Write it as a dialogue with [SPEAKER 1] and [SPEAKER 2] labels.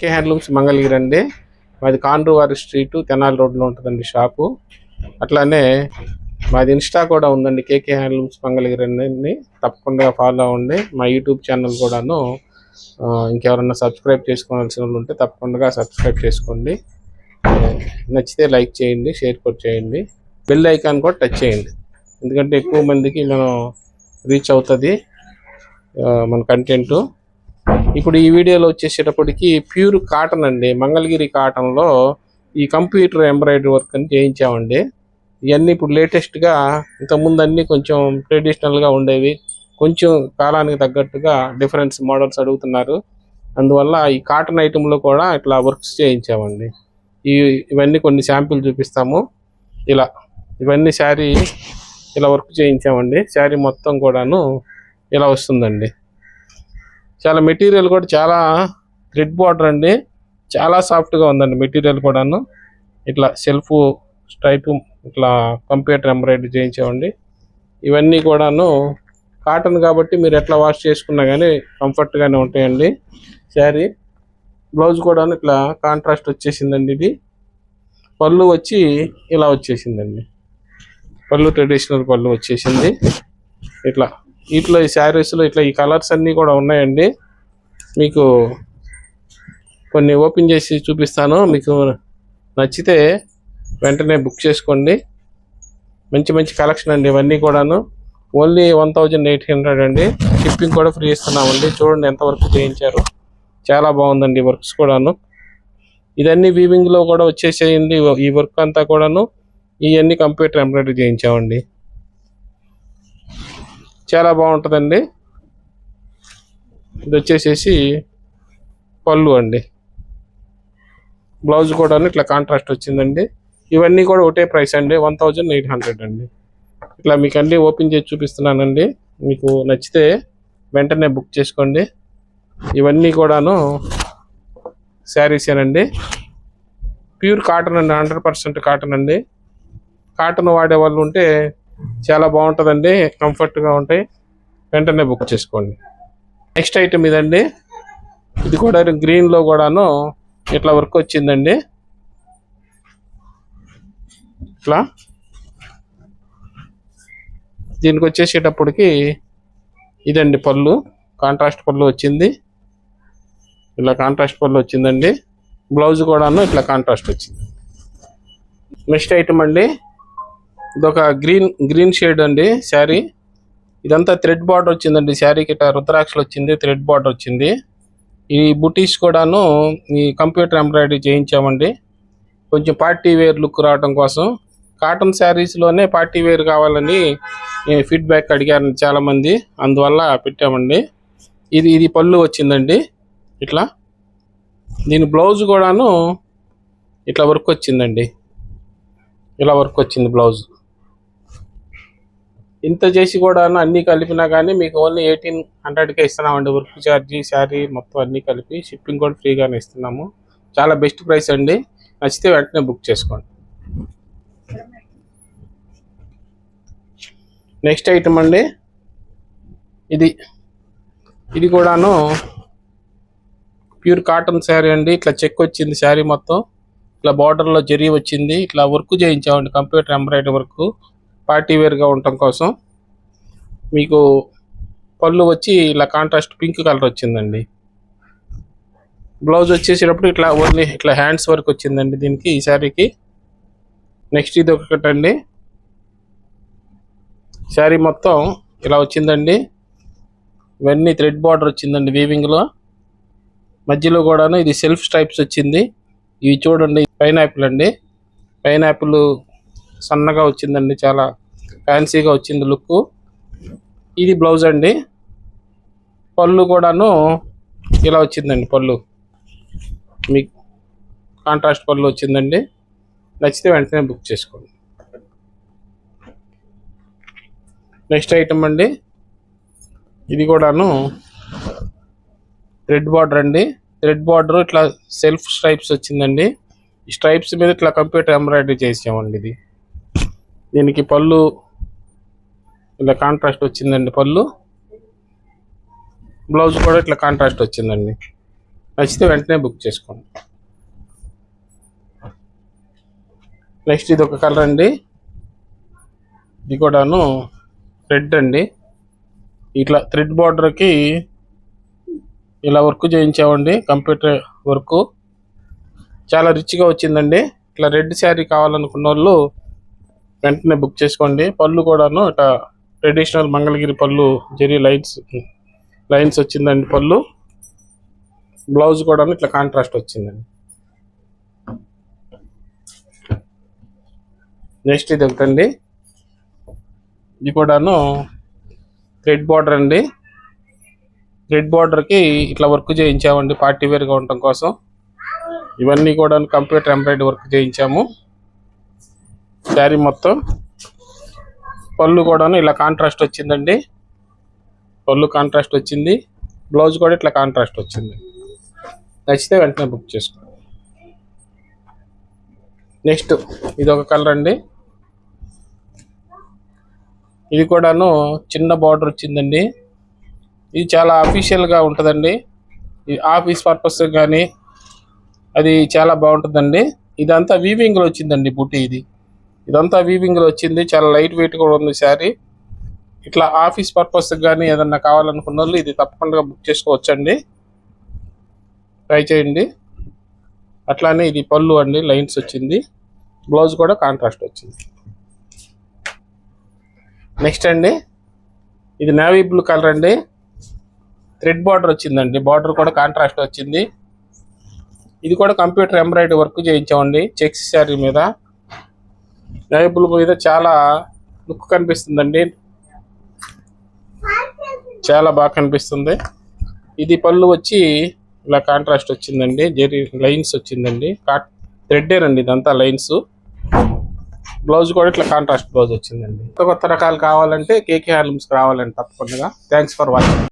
[SPEAKER 1] కేకే handlooms Mangalagiri అండి. మాది కాండ్రువారి street Tenali రోడ్లో ఉంటుందండి షాపు. అట్లానే మాది ఇన్స్టా కూడా ఉందండి, కేకే హ్యాండ్లూమ్స్ మంగళగిరి అండి. తప్పకుండా ఫాలో అవ్వండి. మా యూట్యూబ్ ఛానల్ కూడాను ఇంకెవరన్నా సబ్స్క్రైబ్ చేసుకోవాల్సిన వాళ్ళు ఉంటే తప్పకుండా సబ్స్క్రైబ్ చేసుకోండి. నచ్చితే లైక్ చేయండి, షేర్ కూడా చేయండి, బెల్ ఐకాన్ కూడా టచ్ చేయండి. ఎందుకంటే ఎక్కువ మందికి మనం రీచ్ అవుతుంది మన కంటెంట్. ఇప్పుడు ఈ వీడియోలో వచ్చేసేటప్పటికి ప్యూర్ కాటన్ అండి, మంగళగిరి కాటన్లో ఈ కంప్యూటర్ ఎంబ్రాయిడరీ వర్క్ అని చేయించామండి. ఇవన్నీ ఇప్పుడు లేటెస్ట్గా, ఇంతకుముందు అన్నీ కొంచెం ట్రెడిషనల్గా ఉండేవి, కొంచెం కాలానికి తగ్గట్టుగా డిఫరెన్స్ మోడల్స్ అడుగుతున్నారు. అందువల్ల ఈ కాటన్ ఐటెంలో కూడా ఇట్లా వర్క్స్ చేయించామండి. ఇవన్నీ కొన్ని శాంపిల్ చూపిస్తాము. ఇవన్నీ శారీ ఇలా వర్క్ చేయించామండి. శారీ మొత్తం కూడాను ఇలా వస్తుందండి. చాలా మెటీరియల్ కూడా చాలా థ్రెడ్ బార్డర్ అండి, చాలా సాఫ్ట్గా ఉందండి మెటీరియల్ కూడాను. ఇట్లా సెల్ఫ్ స్ట్రైప్ ఇట్లా కంప్యూటర్ ఎంబ్రాయిడరీ చేయించామండి. ఇవన్నీ కూడాను కాటన్ కాబట్టి మీరు ఎట్లా వాష్ చేసుకున్నా కానీ కంఫర్ట్గానే ఉంటాయండి. శారీ బ్లౌజ్ కూడాను ఇట్లా కాంట్రాస్ట్ వచ్చేసిందండి. ఇది పళ్ళు వచ్చి ఇలా వచ్చేసిందండి, పళ్ళు ట్రెడిషనల్ పళ్ళు వచ్చేసింది. ఇట్లా ఈ శారీస్లో ఇట్లా ఈ కలర్స్ అన్నీ కూడా ఉన్నాయండి. మీకు కొన్ని ఓపెన్ చేసి చూపిస్తాను, మీకు నచ్చితే వెంటనే బుక్ చేసుకోండి. మంచి మంచి కలెక్షన్ అండి ఇవన్నీ కూడాను. ఓన్లీ 1800 అండి. షిప్పింగ్ కూడా ఫ్రీ ఇస్తున్నామండి. చూడండి ఎంతవరకు చేయించారు, చాలా బాగుందండి వర్క్స్ కూడాను. ఇదన్నీ వీవింగ్లో కూడా వచ్చేసేయండి. ఈ వర్క్ అంతా కూడాను ఇవన్నీ కంప్యూటర్ ఎంబ్రాయిడరీ చేయించామండి. చాలా బాగుంటుందండి. ఇది వచ్చేసేసి పళ్ళు అండి, బ్లౌజ్ కూడా ఇట్లా కాంట్రాస్ట్ వచ్చిందండి. ఇవన్నీ కూడా ఒకటే ప్రైస్ అండి, 1800 అండి. ఇట్లా మీకు అన్నీ ఓపెన్ చేసి చూపిస్తున్నానండి. మీకు నచ్చితే వెంటనే బుక్ చేసుకోండి. ఇవన్నీ కూడాను శారీసేనండి, ప్యూర్ కాటన్ అండి, 100% కాటన్ అండి. కాటన్ వాడే వాళ్ళు ఉంటే చాలా బాగుంటుందండి, కంఫర్ట్గా ఉంటాయి. వెంటనే బుక్ చేసుకోండి. నెక్స్ట్ ఐటమ్ ఇదండి. ఇది కూడా గ్రీన్లో కూడాను ఇట్లా వర్క్ వచ్చిందండి. ఇట్లా దీనికి వచ్చేసేటప్పటికి ఇదండి పళ్ళు, కాంట్రాస్ట్ పళ్ళు వచ్చింది. ఇలా కాంట్రాస్ట్ పళ్ళు వచ్చిందండి. బ్లౌజ్ కూడాను ఇట్లా కాంట్రాస్ట్ వచ్చింది. నెక్స్ట్ ఐటమ్ అండి, ఇదొక గ్రీన్ షేడ్ అండి శారీ. ఇదంతా థ్రెడ్ బార్డర్ వచ్చిందండి. శారీకి ఇట్లా రుద్రాక్షలు వచ్చింది, థ్రెడ్ బార్డర్ వచ్చింది. ఈ బుటీస్ కూడాను ఈ కంప్యూటర్ ఎంబ్రాయిడరీ చేయించామండి, కొంచెం పార్టీ వేర్ లుక్ రావడం కోసం. కాటన్ శారీస్లోనే పార్టీ వేర్ కావాలని ఫీడ్బ్యాక్ అడిగారు చాలామంది, అందువల్ల పెట్టామండి. ఇది పళ్ళు వచ్చిందండి. ఇట్లా దీని బ్లౌజ్ కూడాను ఇట్లా వర్క్ వచ్చిందండి. ఇలా వర్క్ వచ్చింది బ్లౌజ్. ఇంత చేసి కూడా అన్నీ కలిపినా కానీ మీకు ఓన్లీ 1800కే ఇస్తున్నామండి. వర్క్ ఛార్జీ, శారీ మొత్తం అన్నీ కలిపి షిప్పింగ్ కూడా ఫ్రీగానే ఇస్తున్నాము. చాలా బెస్ట్ ప్రైస్ అండి. నచ్చితే వెంటనే బుక్ చేసుకోండి. నెక్స్ట్ ఐటమ్ అండి, ఇది కూడాను ప్యూర్ కాటన్ శారీ అండి. ఇట్లా చెక్ వచ్చింది శారీ మొత్తం, ఇట్లా బార్డర్లో జరీ వచ్చింది. ఇట్లా వర్క్ చేయించామండి, కంప్యూటర్ ఎంబ్రాయిడరీ వర్క్, పార్టీ వేర్గా ఉండటం కోసం. మీకు పళ్ళు వచ్చి ఇలా కాంట్రాస్ట్ పింక్ కలర్ వచ్చిందండి. బ్లౌజ్ వచ్చేసేటప్పుడు ఇట్లా ఓన్లీ ఇట్లా హ్యాండ్స్ వర్క్ వచ్చిందండి దీనికి, ఈ శారీకి. నెక్స్ట్ ఇది ఒకటండి, శారీ మొత్తం ఇలా వచ్చిందండి. ఇవన్నీ థ్రెడ్ బార్డర్ వచ్చిందండి వీవింగ్లో. మధ్యలో కూడాను ఇది సెల్ఫ్ స్ట్రైప్స్ వచ్చింది. ఇవి చూడండి పైనాపిల్ అండి, పైనాపిల్ సన్నగా వచ్చిందండి, చాలా ఫ్యాన్సీగా వచ్చింది లుక్. ఇది బ్లౌజ్ అండి. పళ్ళు కూడాను ఇలా వచ్చిందండి, పళ్ళు మీకు కాంట్రాస్ట్ పళ్ళు వచ్చిందండి. నచ్చితే వెంటనే బుక్ చేసుకోండి. నెక్స్ట్ ఐటమ్ అండి, ఇది కూడాను థ్రెడ్ బార్డర్ అండి. థ్రెడ్ బార్డర్ ఇట్లా సెల్ఫ్ స్ట్రైప్స్ వచ్చిందండి. ఈ స్ట్రైప్స్ మీద ఇట్లా కంప్యూటర్ ఎంబ్రాయిడరీ చేసామండి. దీనికి పళ్ళు ఇలా కాంట్రాస్ట్ వచ్చిందండి, పళ్ళు. బ్లౌజ్ కూడా ఇట్లా కాంట్రాస్ట్ వచ్చిందండి. నచ్చితే వెంటనే బుక్ చేసుకోండి. నెక్స్ట్ ఇది ఒక కలర్ అండి, ఇది కూడాను రెడ్ అండి. ఇట్లా థ్రెడ్ బార్డర్కి ఇలా వర్క్ చేయించామండి, కంప్యూటర్ వర్క్ చాలా రిచ్గా వచ్చిందండి. ఇట్లా రెడ్ శారీ కావాలనుకున్న వాళ్ళు వెంటనే బుక్ చేసుకోండి. పళ్ళు కూడాను ఇట్లా ట్రెడిషనల్ మంగళగిరి పళ్ళు, జెరీ లైన్స్ వచ్చిందండి పళ్ళు. బ్లౌజ్ కూడాను ఇట్లా కాంట్రాస్ట్ వచ్చిందండి. నెక్స్ట్ ఇది ఒకటండి, ఇది కూడాను థ్రెడ్ బార్డర్ అండి. థ్రెడ్ బార్డర్కి ఇట్లా వర్క్ చేయించామండి పార్టీ వేర్గా ఉండటం కోసం. ఇవన్నీ కూడా కంప్యూటర్ ఎంబ్రాయిడరీ వర్క్ చేయించాము శారీ మొత్తం. పళ్ళు కూడాను ఇలా కాంట్రాస్ట్ వచ్చిందండి, పళ్ళు కాంట్రాస్ట్ వచ్చింది. బ్లౌజ్ కూడా ఇట్లా కాంట్రాస్ట్ వచ్చింది. నచ్చితే వెంటనే బుక్ చేసుకోండి. నెక్స్ట్ ఇది ఒక కలర్ అండి, ఇది కూడాను చిన్న బార్డర్ వచ్చిందండి. ఇది చాలా అఫీషియల్గా ఉంటుందండి, ఇది ఆఫీస్ పర్పస్ కానీ అది చాలా బాగుంటుందండి. ఇదంతా వీవింగ్లో వచ్చిందండి బుట్టి, ఇదంతా వీవింగ్లో వచ్చింది. చాలా లైట్ వెయిట్ కూడా ఉంది శారీ. ఇట్లా ఆఫీస్ పర్పస్ కానీ ఏదన్నా కావాలనుకున్న వాళ్ళు ఇది తప్పకుండా బుక్ చేసుకోవచ్చండి, ట్రై చేయండి. అట్లానే ఇది పళ్ళు అండి, లైన్స్ వచ్చింది. బ్లౌజ్ కూడా కాంట్రాస్ట్ వచ్చింది. నెక్స్ట్ అండి, ఇది నేవీ బ్లూ కలర్ అండి, థ్రెడ్ బార్డర్ వచ్చిందండి, బార్డర్ కూడా కాంట్రాస్ట్ వచ్చింది. ఇది కూడా కంప్యూటర్ ఎంబ్రాయిడరీ వర్క్ చేయించామండి చెక్స్ శారీ మీద. నేవీ బ్లూ మీద చాలా లుక్ కనిపిస్తుందండి, చాలా బాగా కనిపిస్తుంది. ఇది పళ్ళు వచ్చి ఇలా కాంట్రాస్ట్ వచ్చిందండి, జెరీ లైన్స్ వచ్చిందండి, థ్రెడ్డేనండి ఇదంతా లైన్స్. బ్లౌజ్ కూడా ఇట్లా కాంట్రాస్ట్ బ్లౌజ్ వచ్చిందండి. కొత్త రకాలు కావాలంటే కేకే హ్యాండ్లూమ్స్కి రావాలండి తప్పకుండా. Thanks for watching.